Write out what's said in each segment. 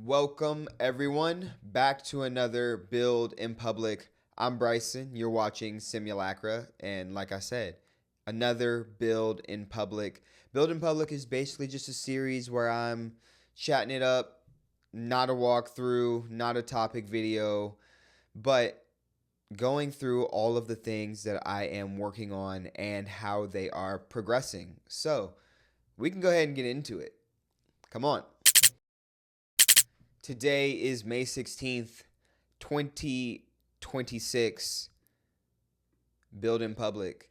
Welcome, everyone, back to another Build in Public. I'm Bryson. You're watching Simulacra. And like I said, another Build in Public. Build in Public is basically just a series where I'm chatting it up, not a walkthrough, not a topic video, but going through all of the things that I am working on and how they are progressing. So we can go ahead and get into it. Come on. Today is May 16th, 2026. Build in Public.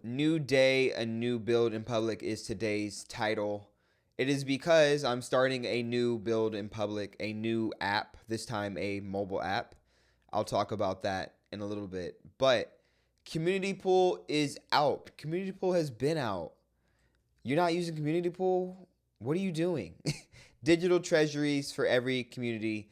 New day, a new Build in Public is today's title. It is because I'm starting a new Build in Public, a new app, this time a mobile app. I'll talk about that in a little bit. But CommunityPool is out. CommunityPool has been out. You're not using CommunityPool? What are you doing? Digital treasuries for every community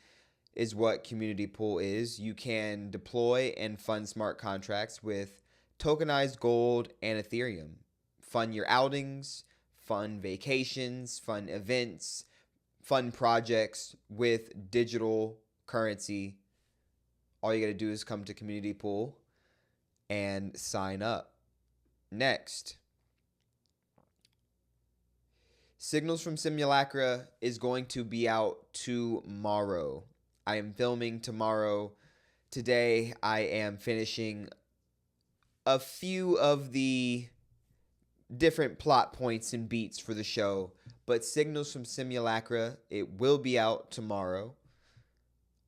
is what CommunityPool is. You can deploy and fund smart contracts with tokenized gold and Ethereum. Fund your outings, fund vacations, fund events, fund projects with digital currency. All you got to do is come to CommunityPool and sign up. Next. Signals from Simulacra is going to be out tomorrow. I am filming tomorrow. Today, I am finishing a few of the different plot points and beats for the show. But Signals from Simulacra, it will be out tomorrow.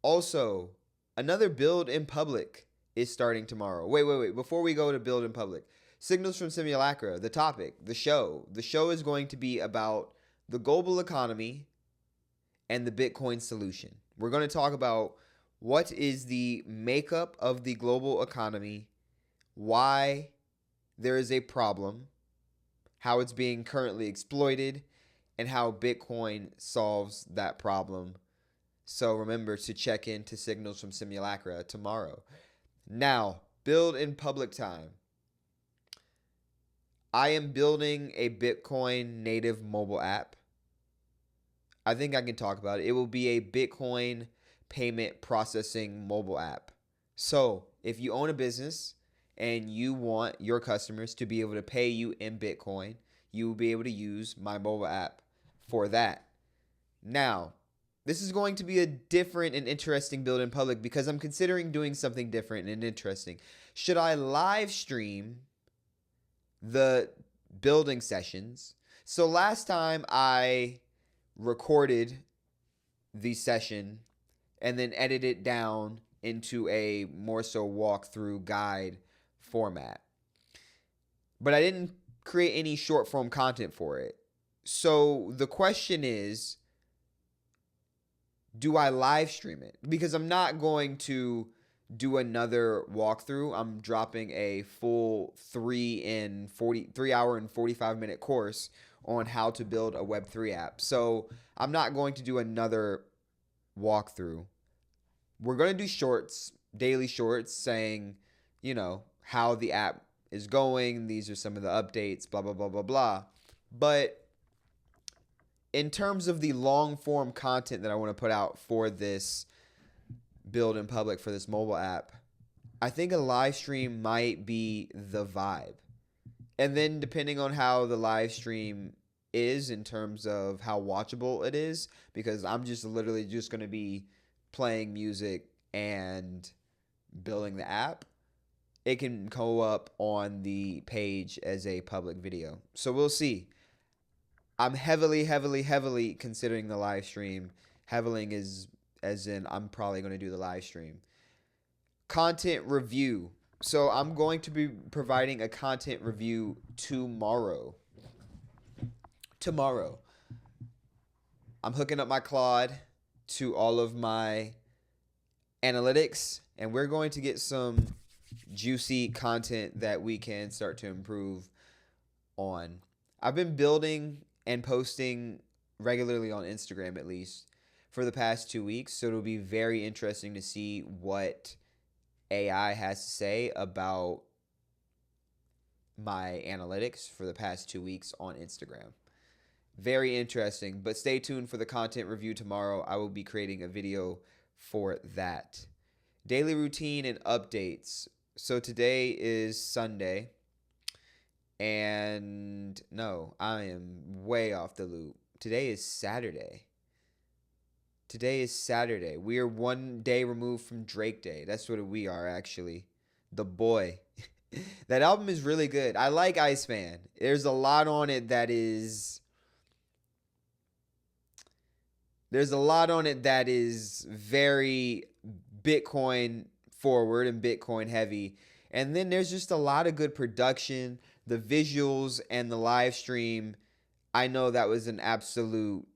Also, another Build in Public is starting tomorrow. Wait. Before we go to Build in Public, Signals from Simulacra, the topic, the show. The show is going to be about the global economy and the Bitcoin solution. We're going to talk about what is the makeup of the global economy, why there is a problem, how it's being currently exploited, and how Bitcoin solves that problem. So remember to check into Signals from Simulacra tomorrow. Now, Build in Public time. I am building a Bitcoin native mobile app. I think I can talk about it. It will be a Bitcoin payment processing mobile app. So if you own a business and you want your customers to be able to pay you in Bitcoin, you will be able to use my mobile app for that. Now, this is going to be a different and interesting Build in Public because I'm considering doing something different and interesting. Should I live stream the building sessions? So last time I recorded the session and then edited it down into a more so walkthrough guide format. But I didn't create any short form content for it. So the question is, do I live stream it? Because I'm not going to do another walkthrough. I'm dropping a full 3 hour and 45-minute course on how to build a Web3 app. So I'm not going to do another walkthrough. We're going to do shorts, daily shorts saying, how the app is going. These are some of the updates, blah, blah, blah, blah, blah. But in terms of the long form content that I want to put out for this Build in Public, for this mobile app, I think a live stream might be the vibe. And then depending on how the live stream is in terms of how watchable it is, because I'm just literally just going to be playing music and building the app, it can go up on the page as a public video. So we'll see. I'm heavily considering the live stream. Heavily is as in I'm probably going to do the live stream. Content review. So I'm going to be providing a content review tomorrow. I'm hooking up my Claude to all of my analytics, and we're going to get some juicy content that we can start to improve on. I've been building and posting regularly on Instagram, at least for the past 2 weeks. So it'll be very interesting to see what AI has to say about my analytics for the past 2 weeks on Instagram. Very interesting. But stay tuned for the content review tomorrow. I will be creating a video for that. Daily routine and updates. So today is Sunday. And no, I am way off the loop. Today is Saturday. Today is Saturday. We are one day removed from Drake Day. That's what we are, actually. The boy. That album is really good. I like Iceman. There's a lot on it that is. There's a lot on it that is very Bitcoin forward and Bitcoin heavy. And then there's just a lot of good production. The visuals and the live stream. I know that was an absolute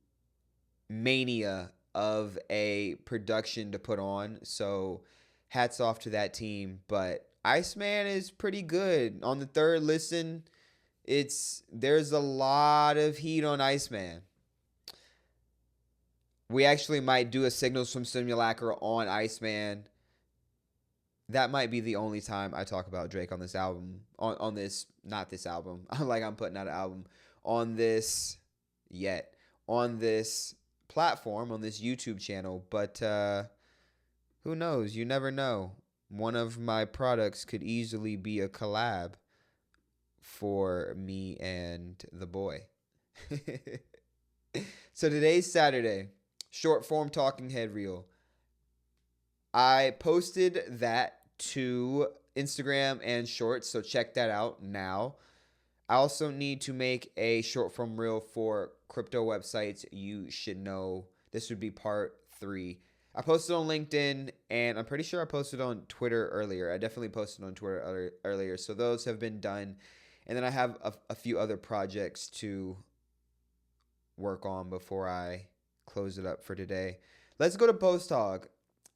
mania of a production to put on. So hats off to that team. But Iceman is pretty good. On the third listen, there's a lot of heat on Iceman. We actually might do a Signals from Simulacra on Iceman. That might be the only time I talk about Drake on this album. On this, not this album. Like I'm putting out an album on this yet. On this platform, on this YouTube channel. But who knows? You never know. One of my products could easily be a collab for me and the boy. So today's Saturday. Short form talking head reel. I posted that to Instagram and Shorts, so check that out now. I also need to make a short form reel for crypto websites you should know. This would be part 3. I posted on LinkedIn, and I'm pretty sure I posted on Twitter earlier. I definitely posted on Twitter earlier, so those have been done. And then I have a few other projects to work on before I close it up for today. Let's go to Post Hog,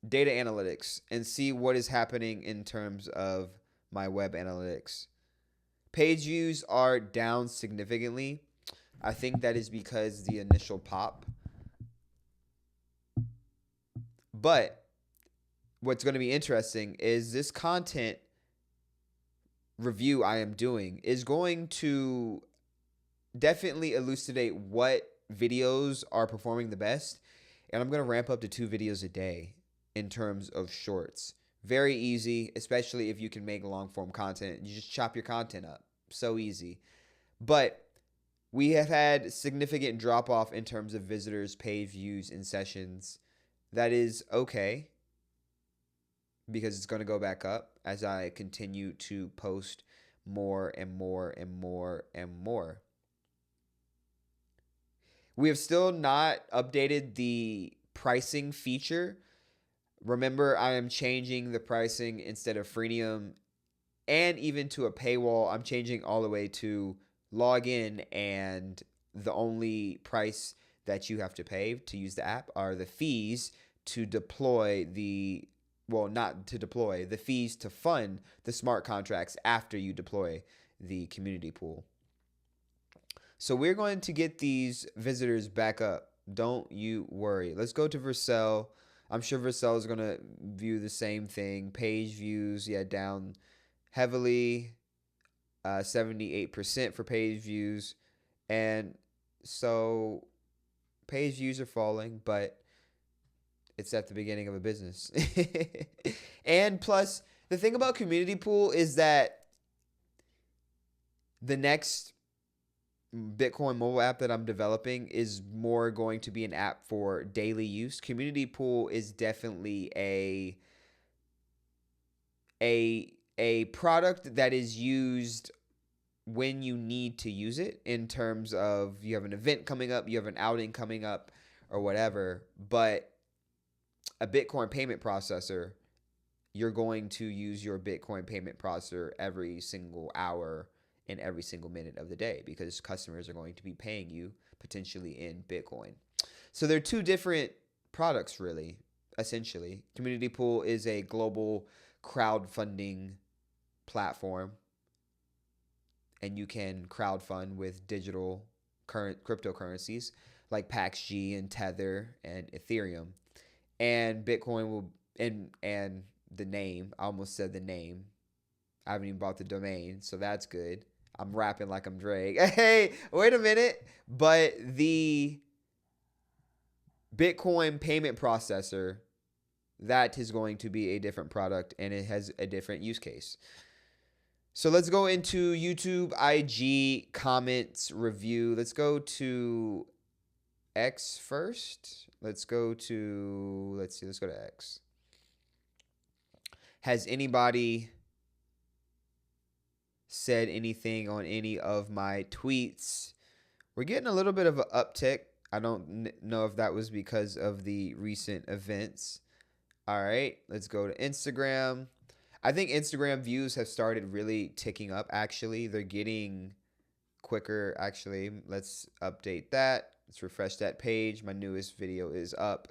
data analytics, and see what is happening in terms of my web analytics. Page views are down significantly. I think that is because the initial pop. But what's going to be interesting is this content review I am doing is going to definitely elucidate what videos are performing the best. And I'm going to ramp up to 2 videos a day in terms of shorts. Very easy, especially if you can make long form content. You just chop your content up. So easy. But we have had significant drop off in terms of visitors, page views, and sessions. That is okay, because it's going to go back up as I continue to post more and more and more and more. We have still not updated the pricing feature. Remember, I am changing the pricing instead of freemium and even to a paywall. I'm changing all the way to log in, and the only price that you have to pay to use the app are the fees to deploy the, well, not to deploy, the fees to fund the smart contracts after you deploy the community pool. So we're going to get these visitors back up. Don't you worry. Let's go to Vercel. I'm sure Vercel is going to view the same thing. Page views, yeah, down heavily. 78% for page views. And so page views are falling, but it's at the beginning of a business. And plus, the thing about CommunityPool is that the next Bitcoin mobile app that I'm developing is more going to be an app for daily use. CommunityPool is definitely a product that is used when you need to use it, in terms of you have an event coming up, you have an outing coming up, or whatever. But a Bitcoin payment processor, you're going to use your Bitcoin payment processor every single hour and every single minute of the day, because customers are going to be paying you potentially in Bitcoin. So they're 2 different products, really, essentially. CommunityPool is a global crowdfunding platform, and you can crowdfund with digital current cryptocurrencies like PaxG and Tether and Ethereum. And Bitcoin will, and the name, I almost said the name. I haven't even bought the domain, so that's good. I'm rapping like I'm Drake. Hey, wait a minute. But the Bitcoin payment processor, that is going to be a different product and it has a different use case. So let's go into YouTube, IG, comments, review. Let's go to X first. Let's go to X. Has anybody said anything on any of my tweets? We're getting a little bit of an uptick. I don't know if that was because of the recent events. All right, let's go to Instagram. I think Instagram views have started really ticking up, actually. They're getting quicker, actually. Let's update that. Let's refresh that page. My newest video is up.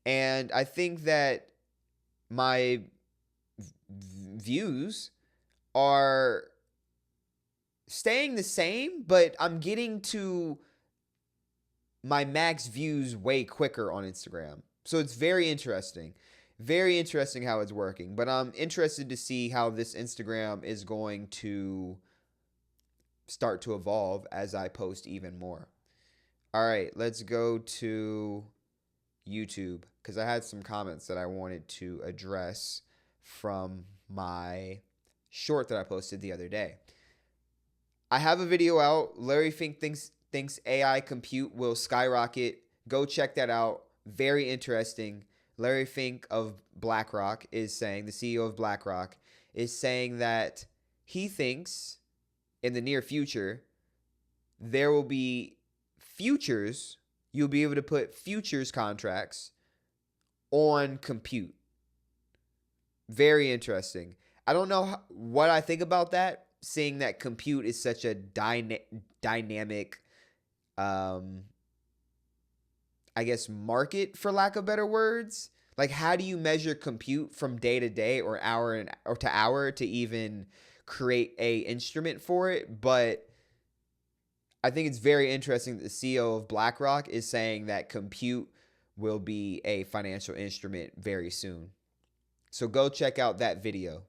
And I think that my views are staying the same, but I'm getting to my max views way quicker on Instagram. So it's very interesting. Very interesting how it's working. But I'm interested to see how this Instagram is going to start to evolve as I post even more. All right, let's go to YouTube because I had some comments that I wanted to address from my short that I posted the other day. I have a video out. Larry Fink thinks AI compute will skyrocket. Go check that out. Very interesting. Larry Fink of BlackRock is saying, the CEO of BlackRock is saying that he thinks in the near future there will be futures. You'll be able to put futures contracts on compute. Very interesting. I don't know what I think about that, seeing that compute is such a dynamic, I guess, market, for lack of better words. Like, how do you measure compute from day to day or hour to hour to even create a instrument for it? But I think it's very interesting that the CEO of BlackRock is saying that compute will be a financial instrument very soon. So go check out that video.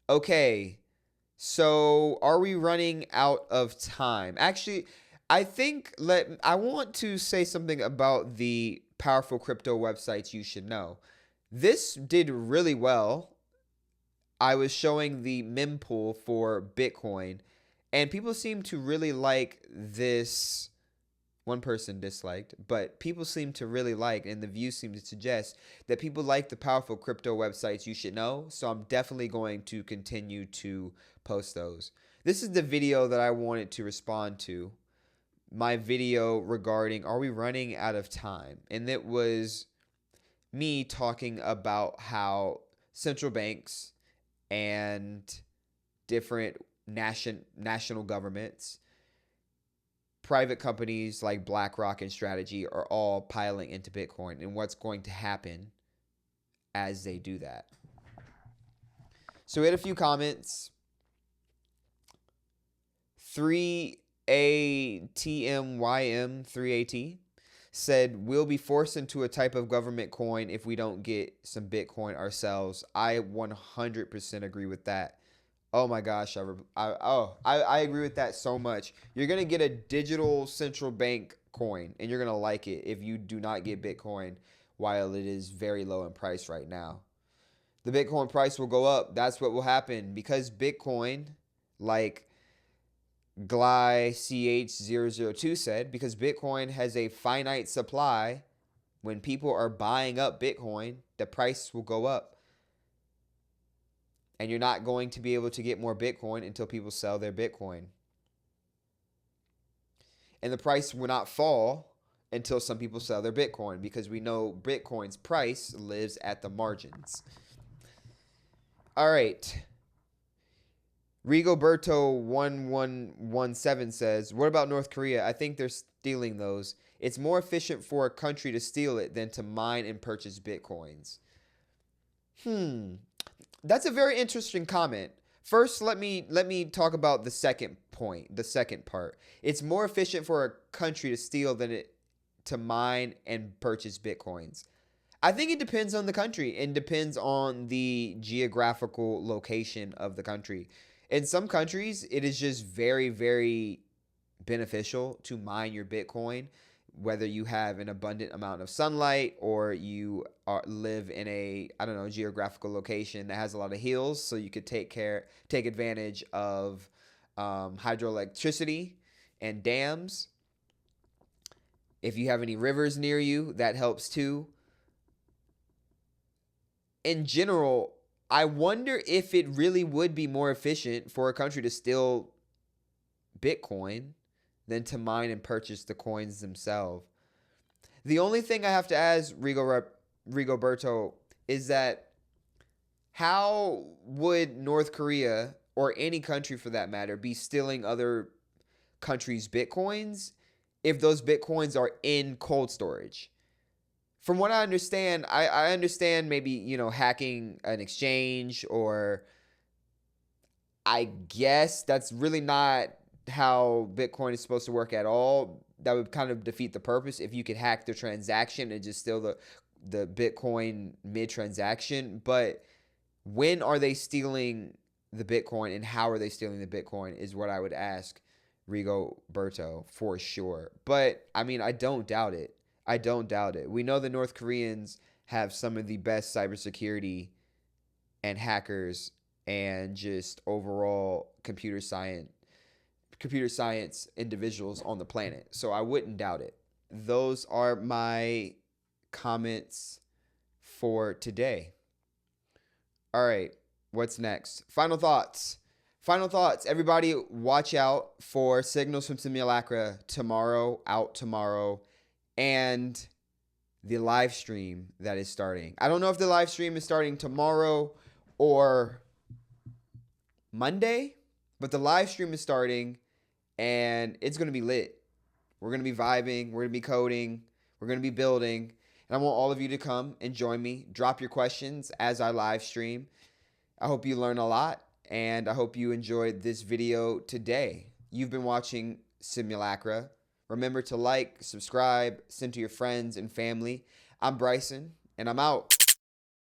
Okay, so are we running out of time? Actually, I think I want to say something about the powerful crypto websites you should know. This did really well. I was showing the mempool for Bitcoin, and people seem to really like this. One person disliked, but people seem to really like, and the views seem to suggest that people like the powerful crypto websites you should know. So I'm definitely going to continue to post those. This is the video that I wanted to respond to. My video regarding, are we running out of time? And it was me talking about how central banks and different national governments, private companies like BlackRock and Strategy are all piling into Bitcoin and what's going to happen as they do that. So we had a few comments. 3ATMYM3AT said, we'll be forced into a type of government coin if we don't get some Bitcoin ourselves. I 100% agree with that. Oh my gosh, I agree with that so much. You're going to get a digital central bank coin, and you're going to like it if you do not get Bitcoin while it is very low in price right now. The Bitcoin price will go up. That's what will happen because Bitcoin, like GlyCH002 said, because Bitcoin has a finite supply, when people are buying up Bitcoin, the price will go up. And you're not going to be able to get more Bitcoin until people sell their Bitcoin. And the price will not fall until some people sell their Bitcoin, because we know Bitcoin's price lives at the margins. All right. Rigoberto1117 says, what about North Korea? I think they're stealing those. It's more efficient for a country to steal it than to mine and purchase Bitcoins. That's a very interesting comment. First, let me talk about the second point, the second part. It's more efficient for a country to steal than it to mine and purchase Bitcoins. I think it depends on the country and depends on the geographical location of the country. In some countries, it is just very, very beneficial to mine your Bitcoin, whether you have an abundant amount of sunlight or you live in a, I don't know, geographical location that has a lot of hills, so you could take advantage of hydroelectricity and dams. If you have any rivers near you, that helps too. In general, I wonder if it really would be more efficient for a country to steal Bitcoin than to mine and purchase the coins themselves. The only thing I have to ask Rigoberto is that how would North Korea, or any country for that matter, be stealing other countries' Bitcoins if those Bitcoins are in cold storage? From what I understand, I understand maybe, hacking an exchange, or I guess that's really not how Bitcoin is supposed to work at all. That would kind of defeat the purpose if you could hack the transaction and just steal the Bitcoin mid-transaction. But when are they stealing the Bitcoin, and how are they stealing the Bitcoin is what I would ask Rigoberto for sure. But, I mean, I don't doubt it. I don't doubt it. We know the North Koreans have some of the best cybersecurity and hackers and just overall computer science individuals on the planet. So I wouldn't doubt it. Those are my comments for today. All right, what's next? Final thoughts. Final thoughts. Everybody watch out for Signals from Simulacra out tomorrow, and the live stream that is starting. I don't know if the live stream is starting tomorrow or Monday, but the live stream is starting, and it's going to be lit. We're going to be vibing. We're going to be coding. We're going to be building. And I want all of you to come and join me. Drop your questions as I live stream. I hope you learn a lot, and I hope you enjoyed this video today. You've been watching Simulacra. Remember to like, subscribe, send to your friends and family. I'm Bryson, and I'm out.